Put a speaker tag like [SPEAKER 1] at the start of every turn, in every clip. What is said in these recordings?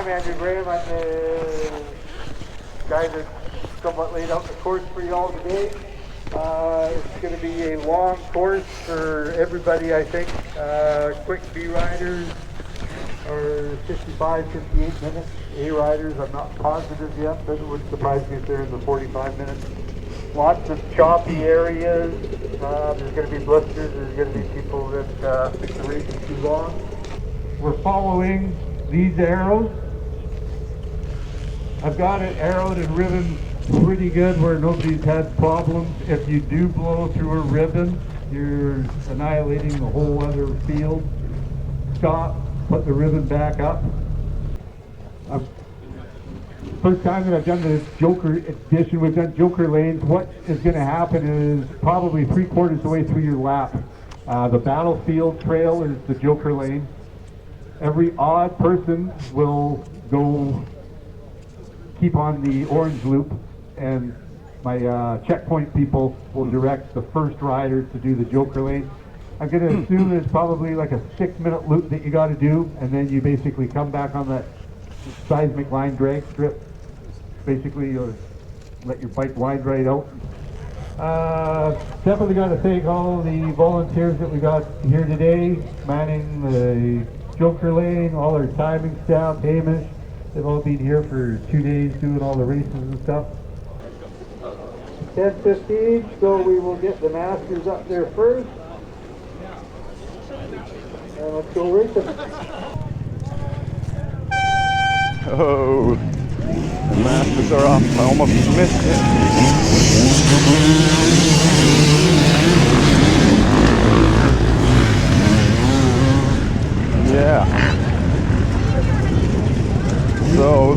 [SPEAKER 1] I'm Andrew Graham. I'm the guy that somewhat laid out the course for you all today. It's going to be a long course for everybody, I think. Quick B riders are 55, 58 minutes. A riders, I'm not positive yet, but it would surprise me if they're in the 45 minutes. Lots of choppy areas. There's going to be blisters. There's going to be people that think the race is too long. We're following these arrows. I've got it arrowed and ribbon pretty good where nobody's had problems. If you do blow through a ribbon, you're annihilating the whole other field. Stop, put the ribbon back up. First time that I've done this Joker edition, we've done Joker lanes. What is going to happen is probably 3/4 of the way through your lap. The battlefield trail is the Joker lane. Every odd person will go keep on the orange loop, and my checkpoint people will direct the first rider to do the Joker lane. I'm going to assume there's probably like a 6-minute loop that you got to do, and then you basically come back on that seismic line drag strip. Basically, you let your bike wind right out. Definitely got to thank all the volunteers that we got here today, manning the Joker lane, all our timing staff, Hamish. They've all been here for 2 days doing all the races and stuff. 10:15, so we will get the masters up there first. And let's go racing.
[SPEAKER 2] Oh, the masters are up. I almost missed it. Yeah. So,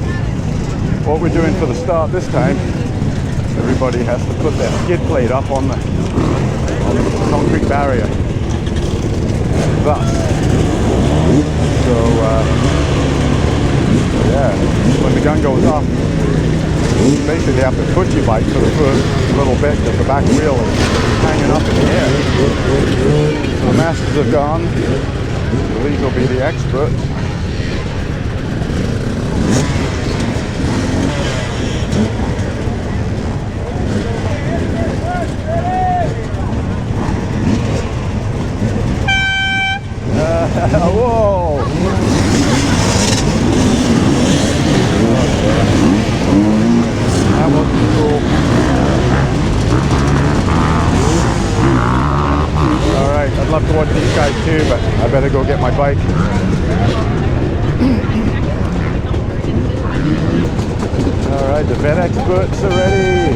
[SPEAKER 2] what we're doing for the start this time, everybody has to put their skid plate up on the concrete barrier. Thus. So, yeah, when the gun goes off, you basically have to put your bike for the first little bit because the back wheel is hanging up in the air. So the masters have gone. These will be the experts. Whoa! That was cool. Alright, I'd love to watch these guys too, but I better go get my bike. Alright, the vet experts are ready.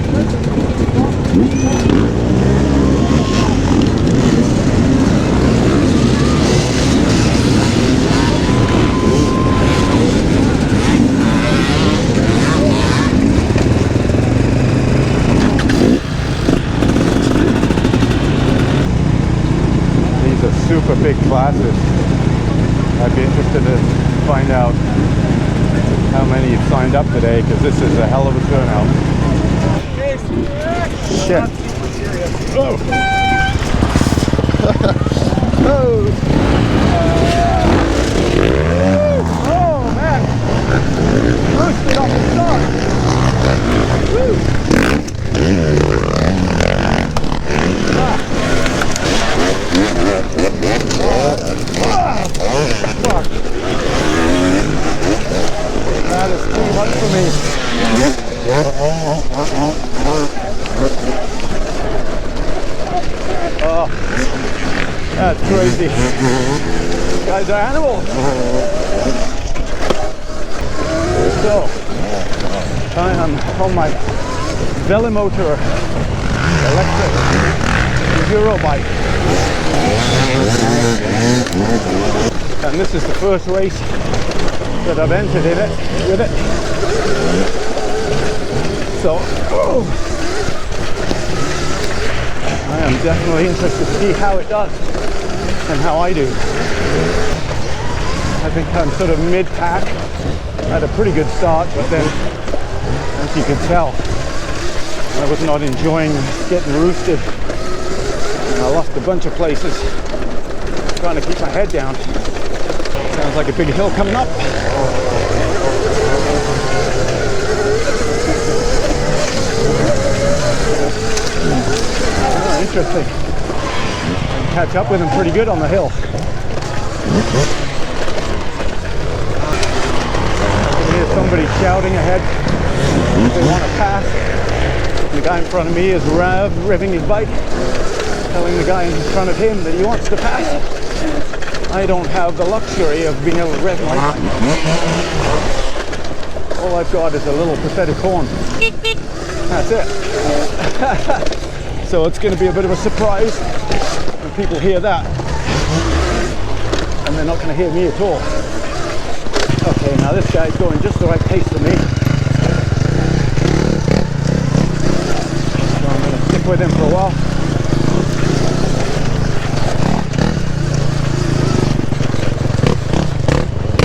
[SPEAKER 2] Super big classes. I'd be interested to find out how many have signed up today, because this is a hell of a turnout. Shit. Oh. Oh. Oh man. Roasted off the start. Woo. That is too much for me. Oh, that's crazy. These guys are animals. So, I'm on my Velimotor electric Euro bike. And this is the first race that I've entered in it with it. So, I am definitely interested to see how it does and how I do. I think I'm sort of mid-pack. I had a pretty good start, but then, as you can tell, I was not enjoying getting roosted. And I lost a bunch of places trying to keep my head down. Sounds like a big hill coming up. interesting. I can catch up with him pretty good on the hill. I can hear somebody shouting ahead. They want to pass. The guy in front of me is revving his bike, telling the guy in front of him that he wants to pass. I don't have the luxury of being able to rev my bike. All I've got is a little pathetic horn. That's it. So it's going to be a bit of a surprise when people hear that. And they're not going to hear me at all. Okay, now this guy's going just the right pace for me. So I'm going to stick with him for a while.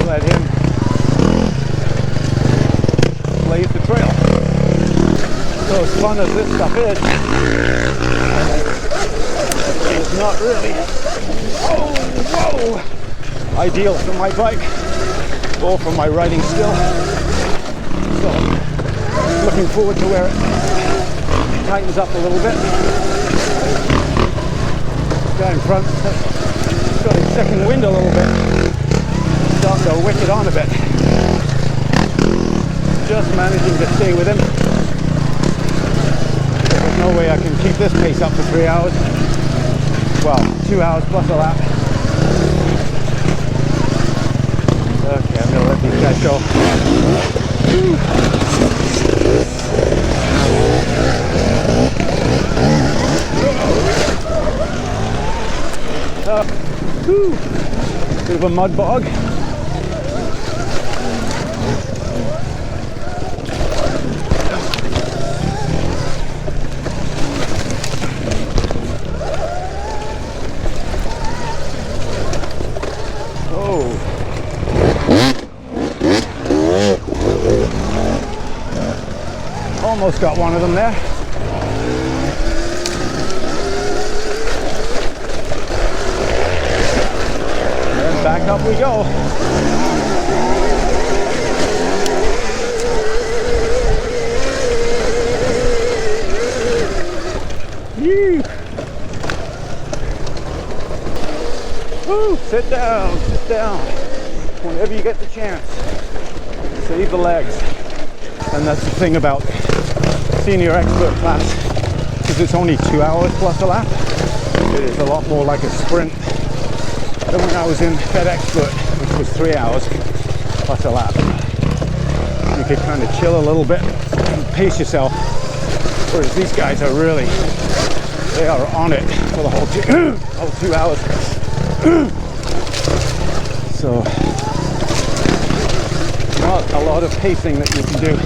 [SPEAKER 2] Let him blaze the trail. So as fun as this stuff is, it's not really ideal for my bike or for my riding skill. So I'm looking forward to where it tightens up a little bit. This guy in front has got his second wind a little bit. Starting to wick it on a bit. Just managing to stay with him. There's no way I can keep this pace up for 3 hours. Well, 2 hours plus a lap. Okay, I'm gonna let these guys go. Bit of a mud bog. Almost got one of them there. And back up we go. Yee. Woo, sit down, whenever you get the chance. Save the legs. And that's the thing about senior expert class, because it's only 2 hours plus a lap. It is a lot more like a sprint than when I was in Fed Expert, which was 3 hours plus a lap. You could kind of chill a little bit and pace yourself, whereas these guys are really, they are on it for the whole 2 hours. So not a lot of pacing that you can do.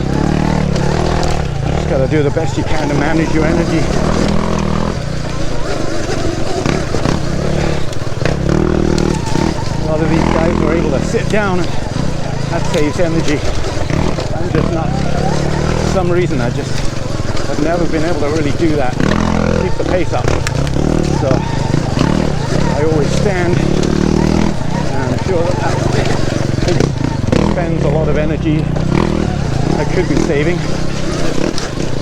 [SPEAKER 2] Got to do the best you can to manage your energy. A lot of these guys are able to sit down, and that saves energy. I'm just not. For some reason, I've never been able to really do that. Keep the pace up. So I always stand, and I'm sure that spends a lot of energy I could be saving.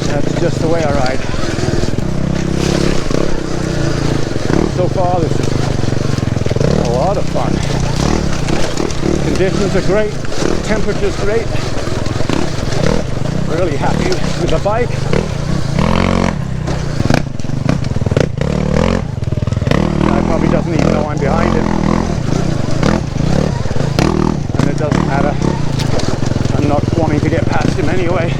[SPEAKER 2] That's just the way I ride. So far, this is a lot of fun. Conditions are great, temperature's great. Really happy with the bike. Guy probably doesn't even know I'm behind him. And it doesn't matter. I'm not wanting to get past him anyway.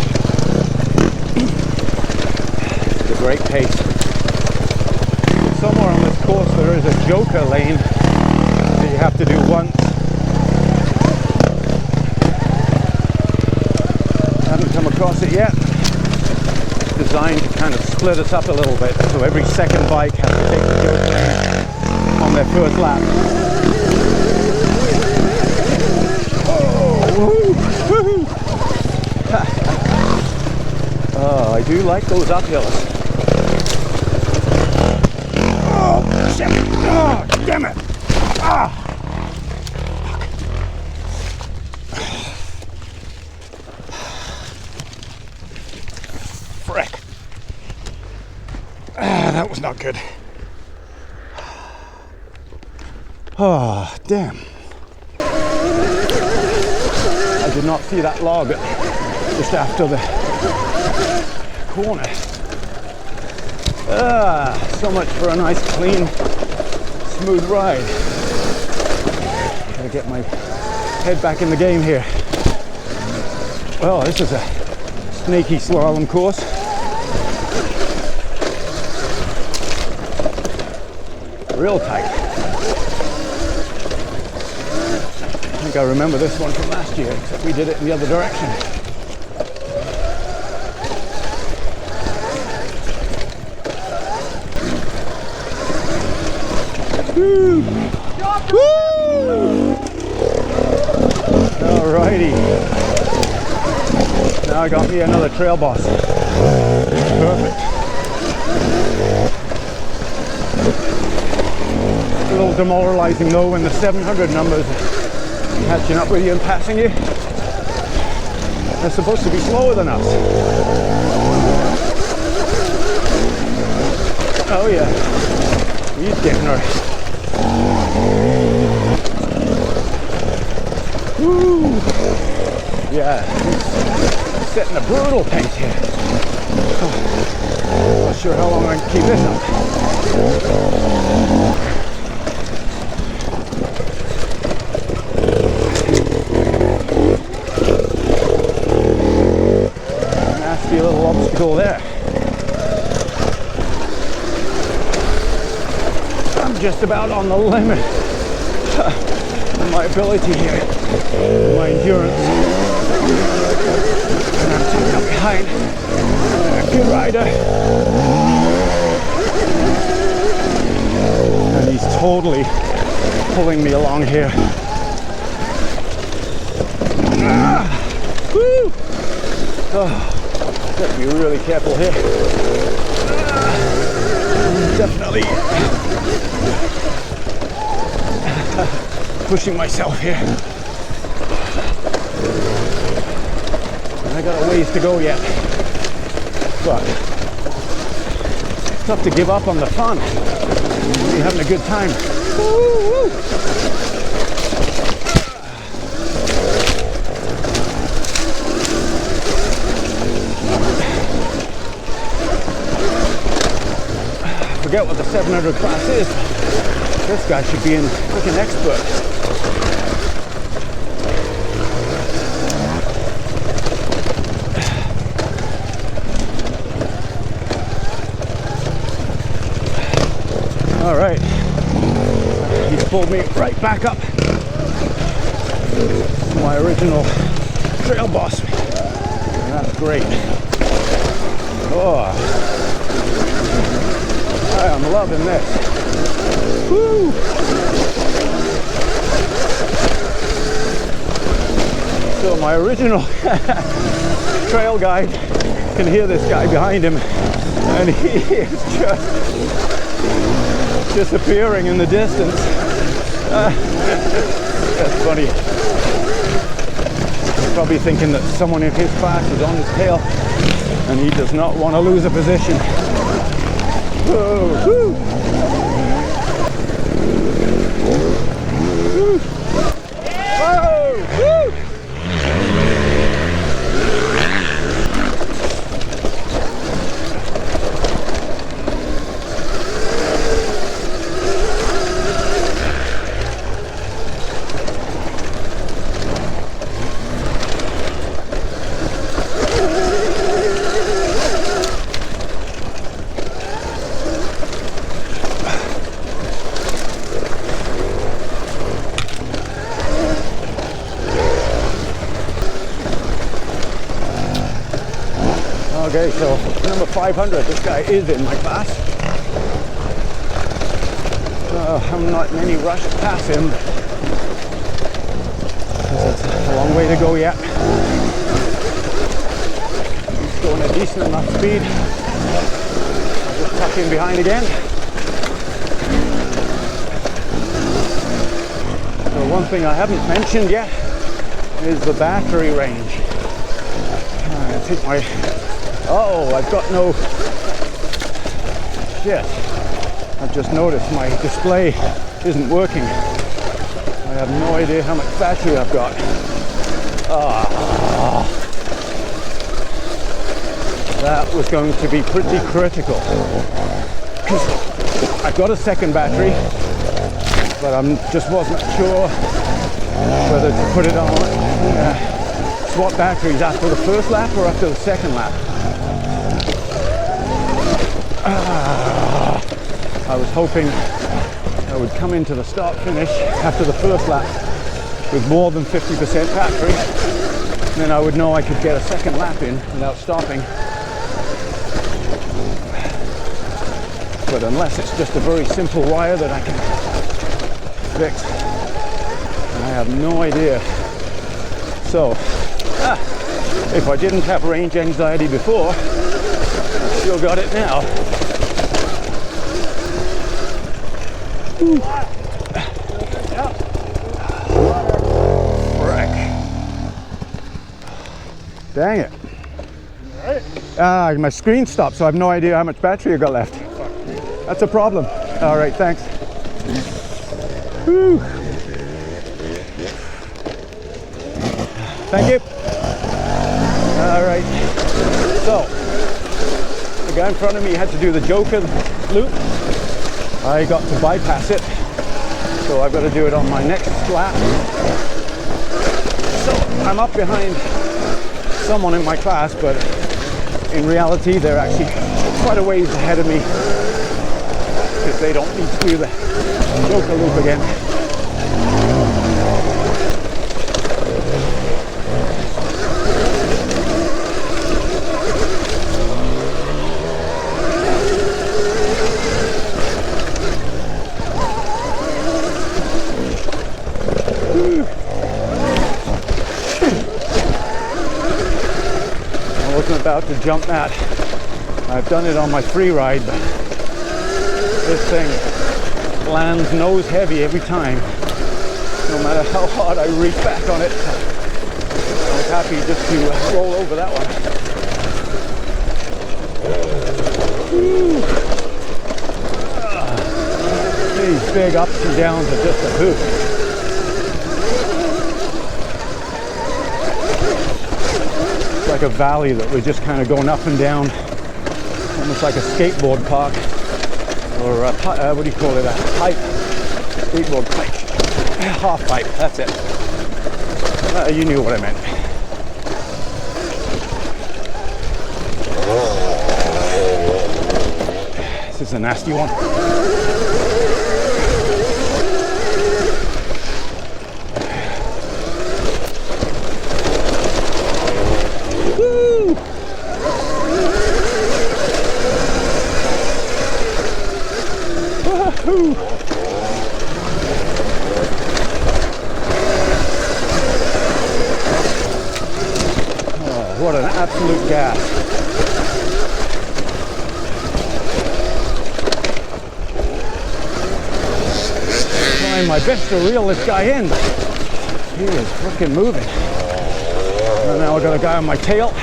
[SPEAKER 2] Great pace. Somewhere on this course there is a joker lane that you have to do once. Haven't come across it yet. It's designed to kind of split us up a little bit, so every second bike has to take the joker lane on their first lap. Oh, I do like those uphills. Shit! Oh, damn it! Ah! Frick! That was not good. Oh, damn. I did not see that log just after the corner. So much for a nice, clean, smooth ride. Gotta get my head back in the game here. Well, this is a snaky slalom course. Real tight. I think I remember this one from last year, except we did it in the other direction. Woo! Woo! Alrighty. Now I got me another trail boss. Perfect. A little demoralizing though when the 700 numbers catching up with you and passing you. They're supposed to be slower than us. Oh yeah, he's getting her. Woo! Yeah, he's setting a brutal pace here. Not sure how long I can keep this up. Nasty little obstacle there. I'm just about on the limit of my ability here, my endurance. And I'm tucked up behind a good rider. And he's totally pulling me along here. Woo! Oh, gotta be really careful here. Definitely pushing myself here. I got a ways to go yet, but it's tough to give up on the fun. You're having a good time. Woo-woo. Forget what the 700 class is. This guy should be an freaking expert. All right, he's pulled me right back up. My original trail boss. That's great. Oh, I am loving this. Woo! So my original trail guide can hear this guy behind him, and he is just disappearing in the distance. That's funny. He's probably thinking that someone in his class is on his tail, and he does not want to lose a position. Whoa, woo. Woo. Whoa, woo. Okay, so number 500, this guy is in my class. I'm not in any rush to pass him, because it's a long way to go yet. He's going a decent enough speed. I'll just tuck in behind again. So one thing I haven't mentioned yet is the battery range. I think my... Uh-oh, I've got no shit. I've just noticed my display isn't working. I have no idea how much battery I've got. That was going to be pretty critical. I've got a second battery, but I just wasn't sure whether to put it on. Swap batteries after the first lap or after the second lap. I was hoping I would come into the start finish after the first lap with more than 50% battery, and then I would know I could get a second lap in without stopping. But unless it's just a very simple wire that I can fix, I have no idea. So, if I didn't have range anxiety before, I've still got it now. Frick. Dang it. My screen stopped, so I have no idea how much battery I got left. That's a problem. All right, thanks. Whew. Thank you. All right. So, the guy in front of me had to do the Joker loop. I got to bypass it, so I've got to do it on my next lap. So, I'm up behind someone in my class, but in reality, they're actually quite a ways ahead of me, because they don't need to do the Joker loop again. I wasn't about to jump that. I've done it on my free ride, but this thing lands nose heavy every time. No matter how hard I reach back on it, I was happy just to roll over that one. These big ups and downs are just a hoot. It's like a valley that we're just kind of going up and down, almost like a skateboard park. Or a, what do you call it? A pipe. Skateboard pipe. Half pipe, that's it. You knew what I meant. This is a nasty one. Woo! Woo-hoo! Oh, what an absolute gas. Trying my best to reel this guy in, but he is freaking moving. And now I got a guy on my tail.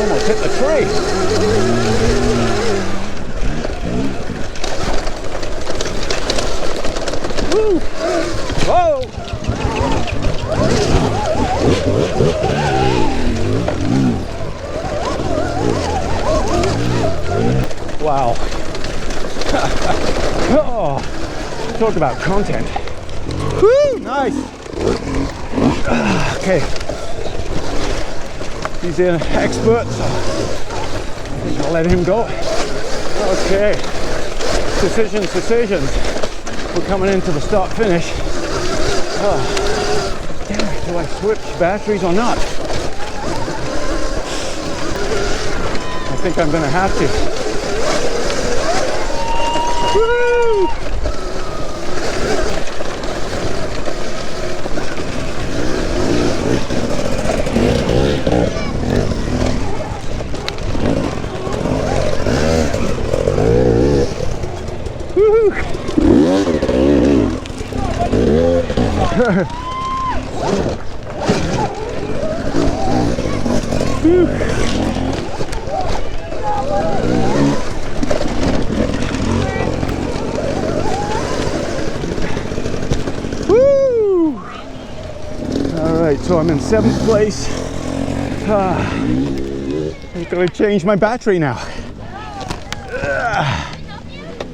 [SPEAKER 2] Almost hit the tree. Woo! Whoa! Wow. Oh, talk about content. Woo! Nice. Okay. He's an expert, so I think I'll let him go. Okay. Decisions. We're coming into the start finish. Oh, damn it, do I switch batteries or not? I think I'm gonna have to. Woo! Woo! All right, so I'm in 7th place. I'm gonna change my battery now.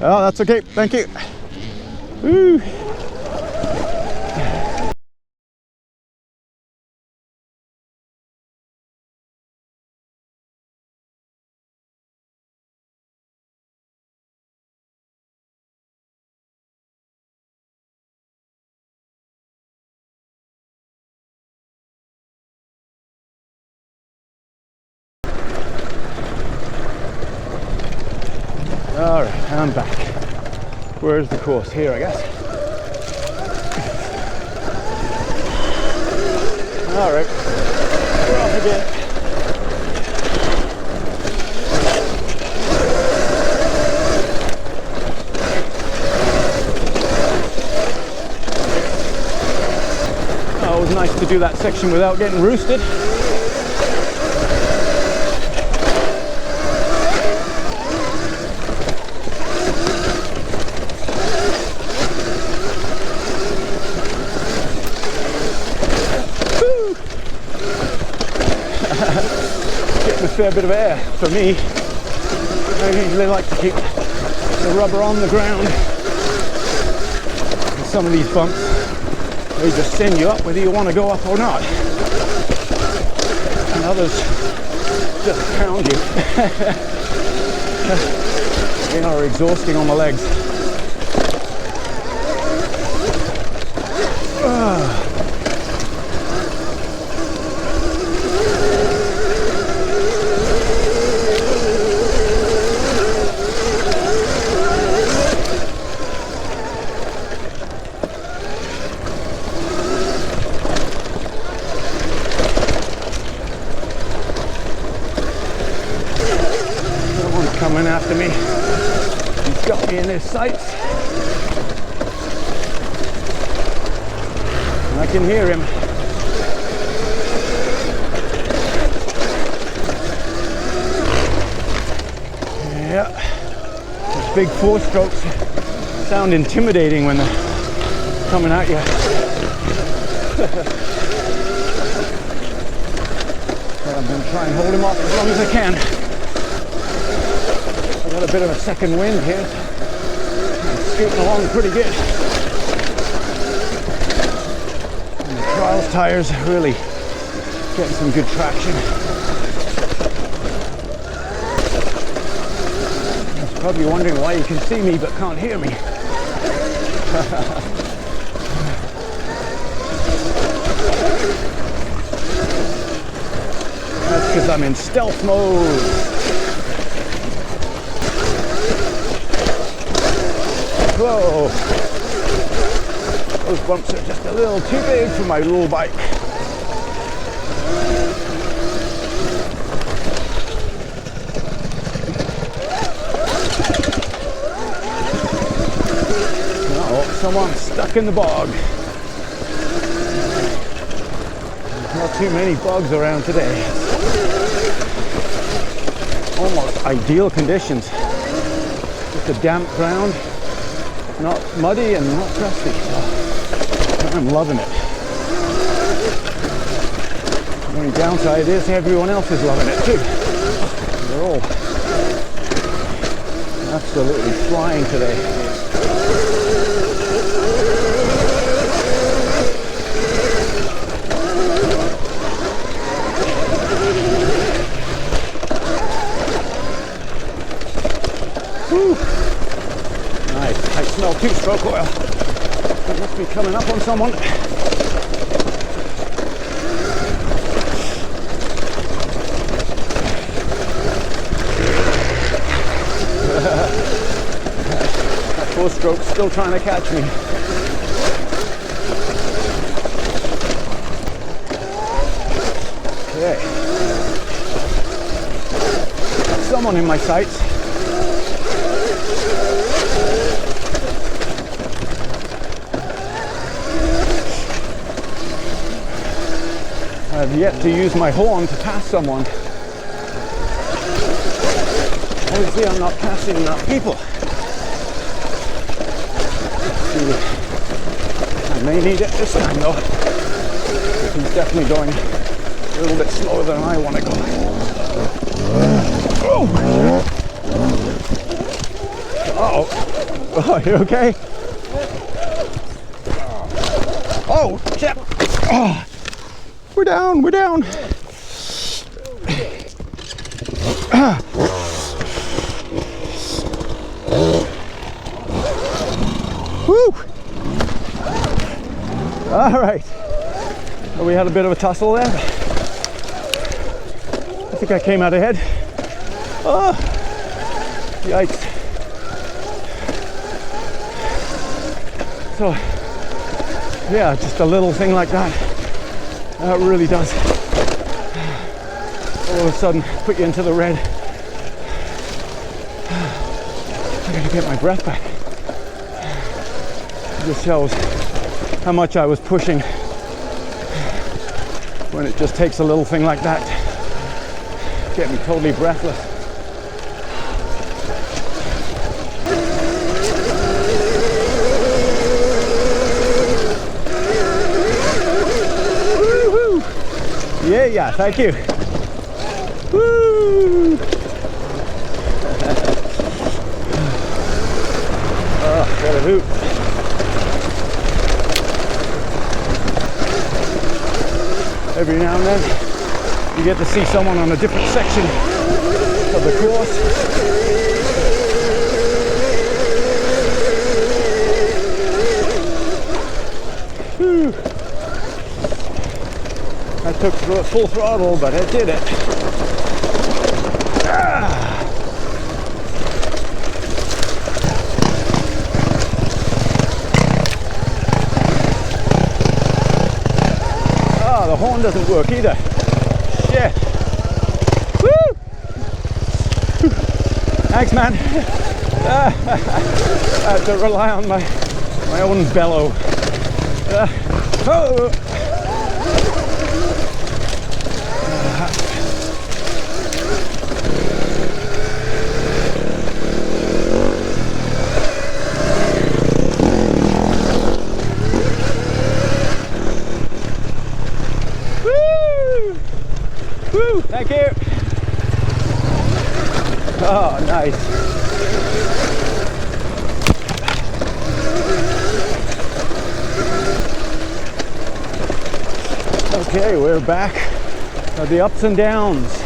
[SPEAKER 2] Oh, that's okay. Thank you. Woo. All right, I'm back. Where's the course? Here, I guess. All right, we're off again. Oh, it was nice to do that section without getting roosted. Fair bit of air for me. I usually like to keep the rubber on the ground. And some of these bumps, they just send you up whether you want to go up or not. And others just pound you. They are exhausting on the legs. Coming after me. He's got me in his sights. And I can hear him. Yeah. Those big 4-strokes sound intimidating when they're coming at you. I'm going to try and hold him off as long as I can. Got a bit of a second wind here. I'm scooting along pretty good. And the trials tires are really getting some good traction. You're probably wondering why you can see me but can't hear me. That's because I'm in stealth mode. Whoa! Those bumps are just a little too big for my little bike. Uh-oh, someone's stuck in the bog. There's not too many bugs around today. Almost ideal conditions. Just a damp ground. Not muddy and not crusty. So I'm loving it. The only downside is everyone else is loving it too. They're all absolutely flying today. I smell 2-stroke oil. It must be coming up on someone. That 4-stroke's still trying to catch me. Okay. Got someone in my sights. I've yet to use my horn to pass someone. Obviously, I'm not passing enough people. I may need it this time though. He's definitely going a little bit slower than I want to go. Uh-oh. Oh, you okay? Oh, shit. Oh, we're down, we're down. Woo! All right. Well, we had a bit of a tussle there. I think I came out ahead. Oh, yikes. So, yeah, just a little thing like that. That really does all of a sudden put you into the red. I gotta get my breath back. This shows how much I was pushing when it just takes a little thing like that to get me totally breathless. Woo-hoo. Yeah, thank you. Woo! Oh, what a hoot. Every now and then you get to see someone on a different section of the course. Whew. I took full throttle, but I did it. The horn doesn't work either. Shit. Woo! Thanks, man. I have to rely on my own bellow. Oh. Woo! Thank you. Oh, nice. Okay, we're back at the ups and downs.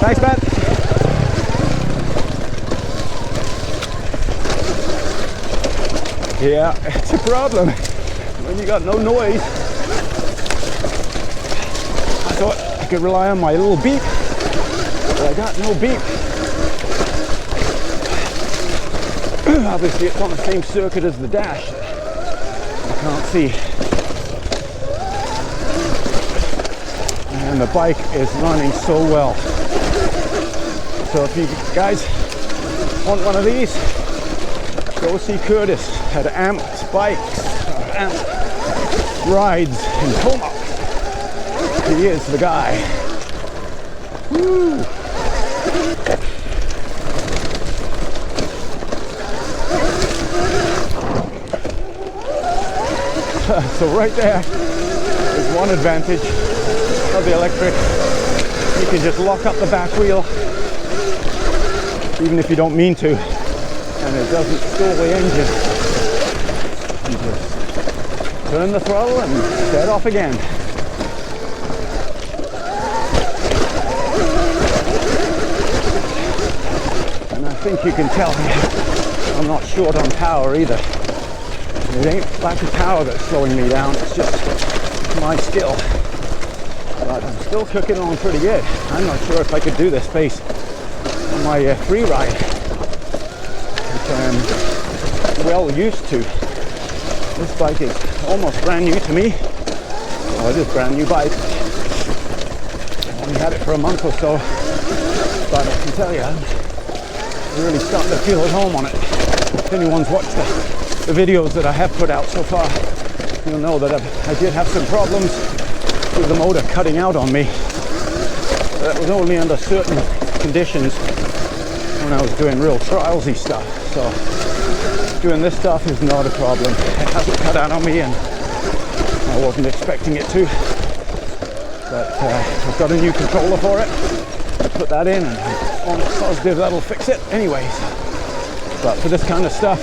[SPEAKER 2] Thanks, man. Yeah, it's a problem when you got no noise. I thought I could rely on my little beep, but I got no beep. Obviously, it's on the same circuit as the dash. I can't see. And the bike is running so well. So if you guys want one of these, go see Curtis at Amp Bikes, Amp Rides in Comox. He is the guy. Woo. So right there is one advantage of the electric. You can just lock up the back wheel even if you don't mean to, and it doesn't stall the engine. You just turn the throttle and set off again. And think you can tell I'm not short on power either. It ain't lack of power that's slowing me down, it's just my skill. But I'm still cooking on pretty good. I'm not sure if I could do this pace on my free ride, which I'm well used to. This bike is almost brand new to me. Well, it is brand new bike. I only had it for a month or so, but I can tell you, I'm really starting to feel at home on it. If anyone's watched the videos that I have put out so far, you'll know that I did have some problems with the motor cutting out on me. That was only under certain conditions when I was doing real trialsy stuff. So doing this stuff is not a problem. It hasn't cut out on me, and I wasn't expecting it to. But I've got a new controller for it. I put that in, and I'm almost positive that'll fix it anyways. But for this kind of stuff,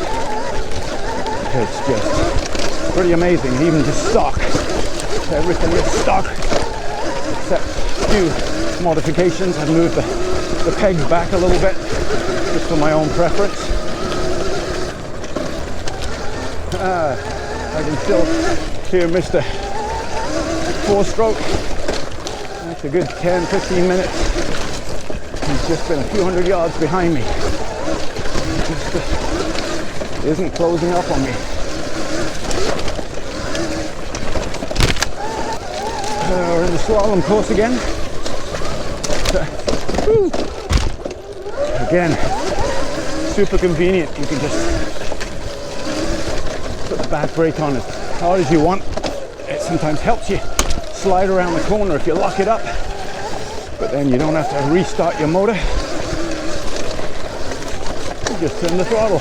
[SPEAKER 2] it's just pretty amazing. Even just stock, everything is stock except a few modifications. I've moved the pegs back a little bit just for my own preference. I can still hear Mr. 4-stroke. That's a good 10-15 minutes. He's just been a few hundred yards behind me. Just isn't closing up on me. We're in the slalom course again. Again, super convenient. You can just put the back brake on as hard as you want. It sometimes helps you slide around the corner if you lock it up, but then you don't have to restart your motor. You just turn the throttle.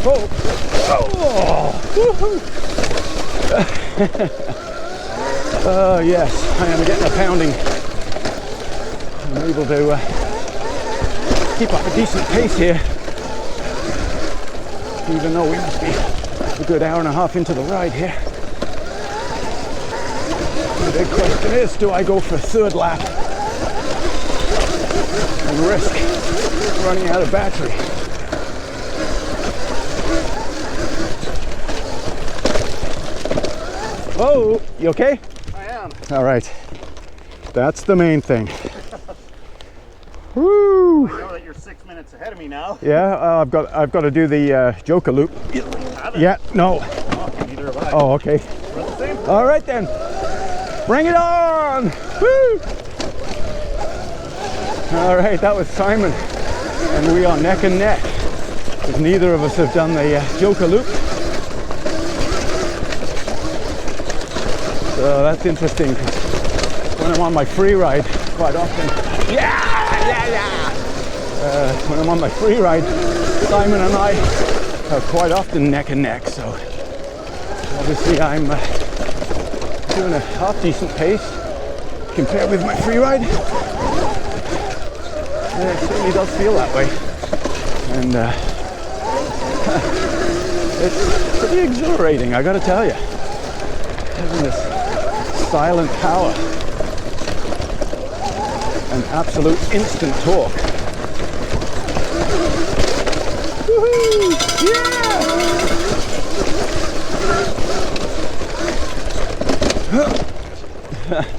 [SPEAKER 2] Oh, oh, oh yes, I am getting a pounding. I'm able to keep up a decent pace here, even though we must be a good hour and a half into the ride here. The big question is, do I go for a third lap and risk running out of battery? Oh, you okay?
[SPEAKER 3] I am.
[SPEAKER 2] All right, that's the main thing. Woo!
[SPEAKER 3] I know that you're 6 minutes ahead of me now.
[SPEAKER 2] Yeah, I've got to do the Joker loop. Yeah, no.
[SPEAKER 3] Oh, neither have I.
[SPEAKER 2] Oh, okay.
[SPEAKER 3] We're the same.
[SPEAKER 2] All right then. Bring it on! Woo! All right, that was Simon, and we are neck and neck, because neither of us have done the Joker loop. So that's interesting. When I'm on my free ride, quite often, when I'm on my free ride, Simon and I are quite often neck and neck. So obviously I'm doing a half decent pace compared with my free ride. Yeah, it certainly does feel that way, and it's pretty exhilarating, I gotta tell you, having this silent power and absolute instant torque. Woohoo! Yeah!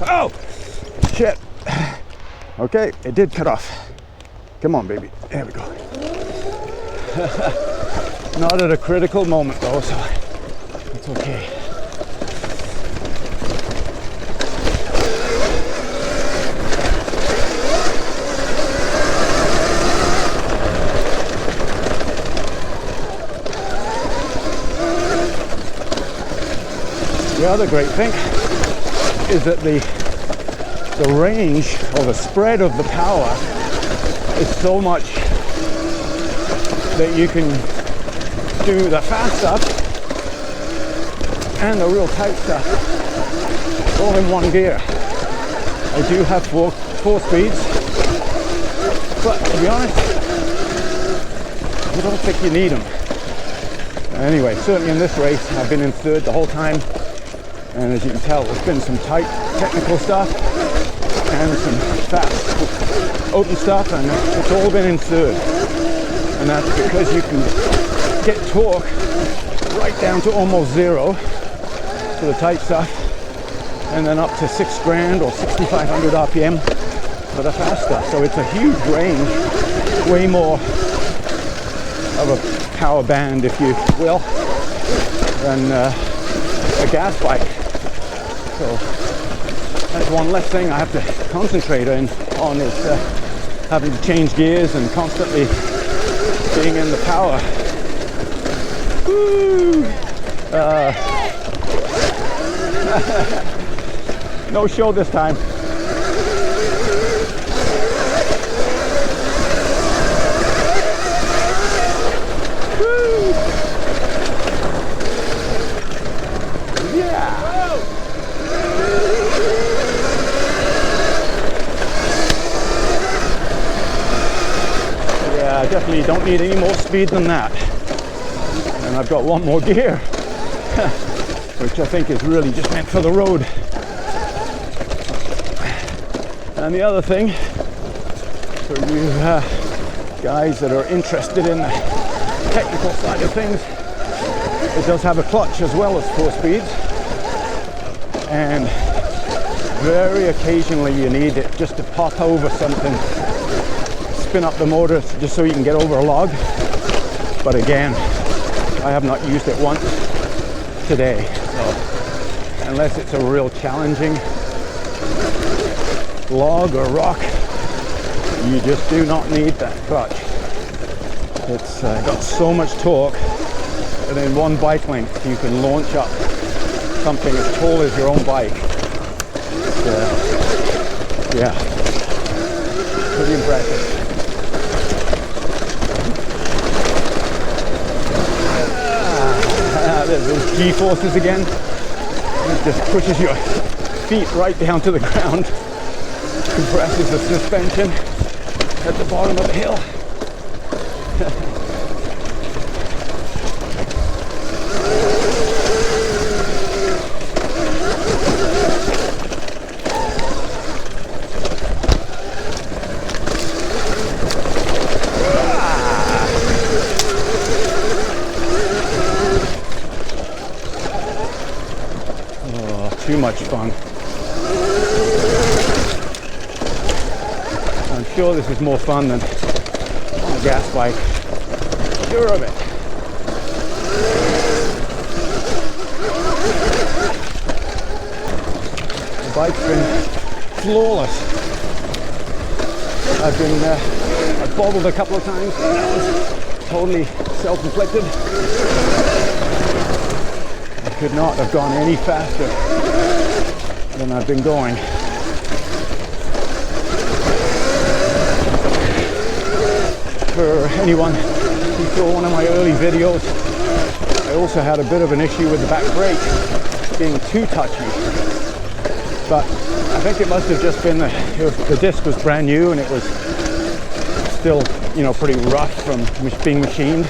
[SPEAKER 2] Oh! Shit! Okay, it did cut off. Come on, baby. There we go. Not at a critical moment, though, so it's okay. The other great thing is that the range or the spread of the power is so much that you can do the fast stuff and the real tight stuff all in one gear. I do have four speeds, but to be honest, I don't think you need them. Anyway, certainly in this race, I've been in third the whole time. And as you can tell, there's been some tight technical stuff and some fast open stuff, and it's all been in third. And that's because you can get torque right down to almost zero for the tight stuff, and then up to 6 grand or 6,500 RPM for the fast stuff. So it's a huge range, way more of a power band, if you will, than a gas bike. So that's one less thing I have to concentrate on is having to change gears and constantly being in the power. Woo! No show this time. Woo! Yeah! Yeah, I definitely don't need any more speed than that. And I've got one more gear, which I think is really just meant for the road. And the other thing, for you guys that are interested in the technical side of things, it does have a clutch as well as 4 speeds. And very occasionally you need it just to pop over something, spin up the motor just so you can get over a log. But again, I have not used it once today. So unless it's a real challenging log or rock, you just do not need that clutch. It's got so much torque that in one bike length you can launch up something as tall as your own bike. Yeah, pretty impressive. There's those G-forces again. It just pushes your feet right down to the ground, compresses the suspension at the bottom of the hill. Too much fun. I'm sure this is more fun than on a gas bike. Sure of it. The bike's been flawless. I've bobbled a couple of times, but that was totally self-inflicted. I could not have gone any faster than I've been going. For anyone who saw one of my early videos, I also had a bit of an issue with the back brake being too touchy. But I think it must have just been the disc was brand new and it was still, pretty rough from being machined,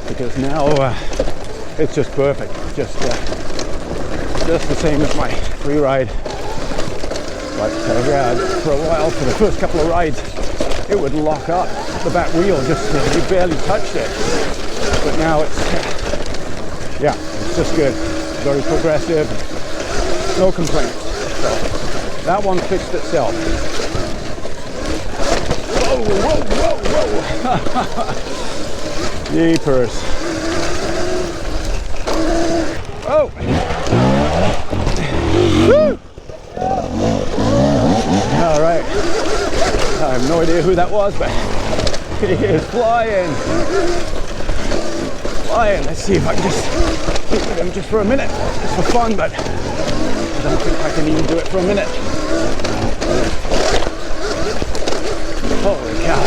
[SPEAKER 2] because now it's just perfect. Just the same as my free ride. But yeah, for a while, for the first couple of rides, it would lock up the back wheel, just you barely touched it. But now it's just good. Very progressive, no complaints. So that one fixed itself. Whoa, whoa, whoa, whoa! Jeepers. Oh! Woo! All right. I have no idea who that was, but he is flying. Flying. Let's see if I can just keep with him just for a minute. Just for fun, but I don't think I can even do it for a minute. Holy cow.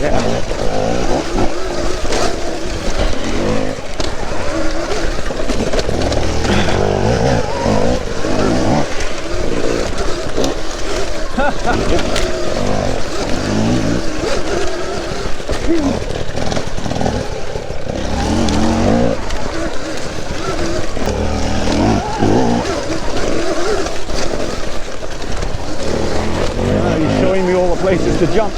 [SPEAKER 2] Yeah. places to jump.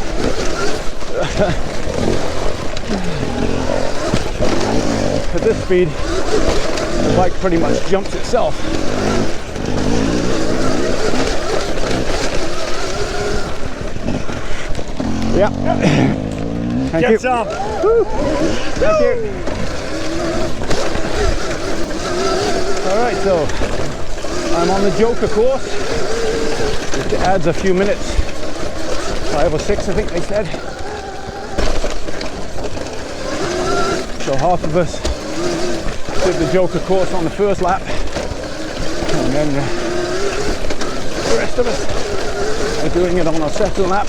[SPEAKER 2] At this speed, the bike pretty much jumps itself. Yeah. Thank you.
[SPEAKER 3] Get some.
[SPEAKER 2] Woo. Thank you. All right, so I'm on the Joker course. It adds a few minutes. 5 or 6, I think they said. So half of us did the Joker course on the first lap, and then the rest of us are doing it on our second lap.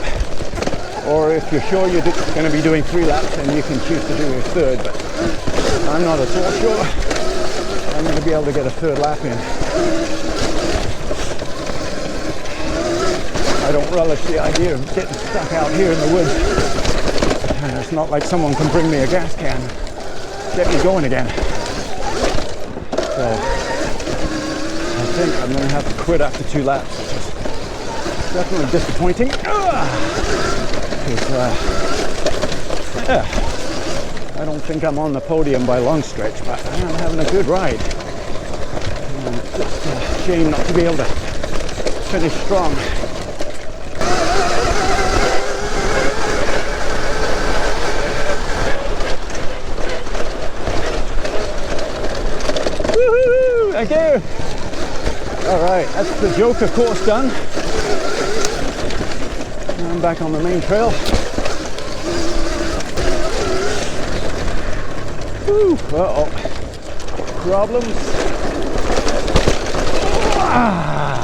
[SPEAKER 2] Or if you're sure you're going to be doing 3 laps, then you can choose to do a third, but I'm not at all sure I'm going to be able to get a third lap in. I don't relish the idea of getting stuck out here in the woods. And it's not like someone can bring me a gas can and get me going again. So I think I'm going to have to quit after 2 laps, which is definitely disappointing. Yeah, I don't think I'm on the podium by a long stretch, but I am having a good ride. And it's just a shame not to be able to finish strong. Woohoo! Thank you! Alright, that's the Joker course done. I'm back on the main trail. Woo, uh-oh. Problems. Ah.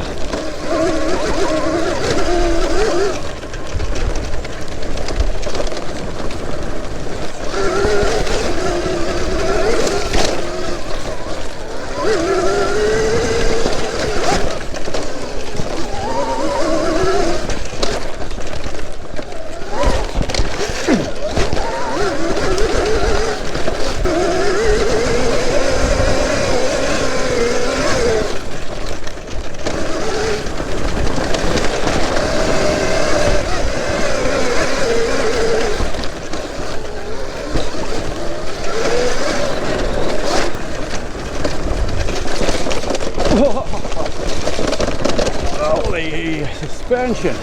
[SPEAKER 2] Holy suspension.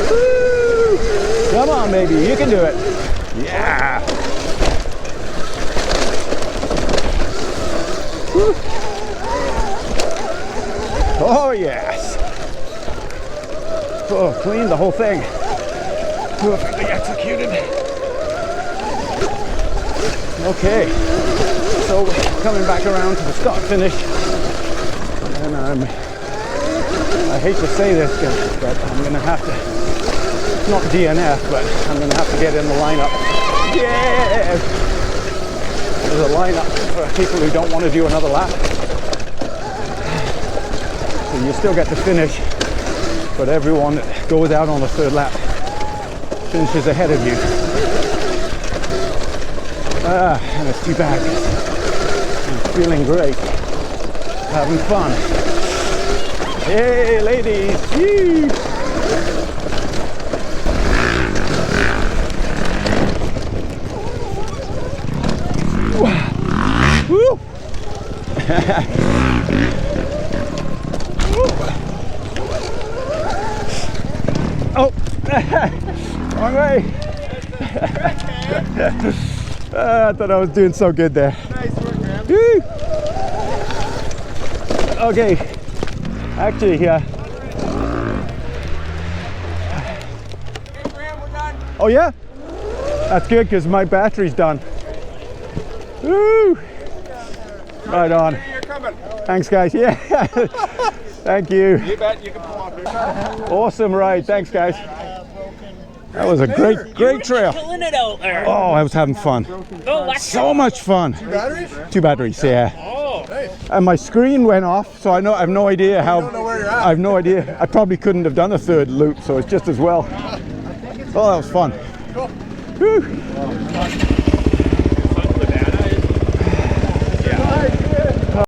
[SPEAKER 2] Woo! Come on, baby, you can do it. Yeah. Woo. Oh, yes. Oh, clean the whole thing. Perfectly executed. Okay. So coming back around to the start finish, and I hate to say this, but I'm gonna have to, not DNF, but I'm gonna have to get in the lineup. Yeah! There's a lineup for people who don't want to do another lap. So you still get to finish, but everyone that goes out on the third lap finishes ahead of you. And it's too bad. Feeling great, having fun. Hey, ladies! Woo! Woo! Oh, wrong way. I thought I was doing so good there.
[SPEAKER 3] Nice work, man.
[SPEAKER 2] Woo! Okay, actually,
[SPEAKER 3] Hey, Graham, we're done.
[SPEAKER 2] oh yeah? That's good because my battery's done. Woo! Right on.
[SPEAKER 3] You're coming.
[SPEAKER 2] Thanks, guys. Yeah. Thank you.
[SPEAKER 3] You bet you can pull off your
[SPEAKER 2] Awesome ride. Thanks, guys. That was a great trail.
[SPEAKER 4] Killing it out there.
[SPEAKER 2] Oh, I was having fun.
[SPEAKER 4] Oh, that's
[SPEAKER 2] So much fun.
[SPEAKER 3] batteries?
[SPEAKER 2] 2 batteries, yeah.
[SPEAKER 4] oh.
[SPEAKER 2] And my screen went off, so I have no idea how.
[SPEAKER 3] don't know where you're at.
[SPEAKER 2] I have no idea. I probably couldn't have done a third loop, so it's just as well. Oh, that was fun.
[SPEAKER 3] Cool.
[SPEAKER 2] Woo.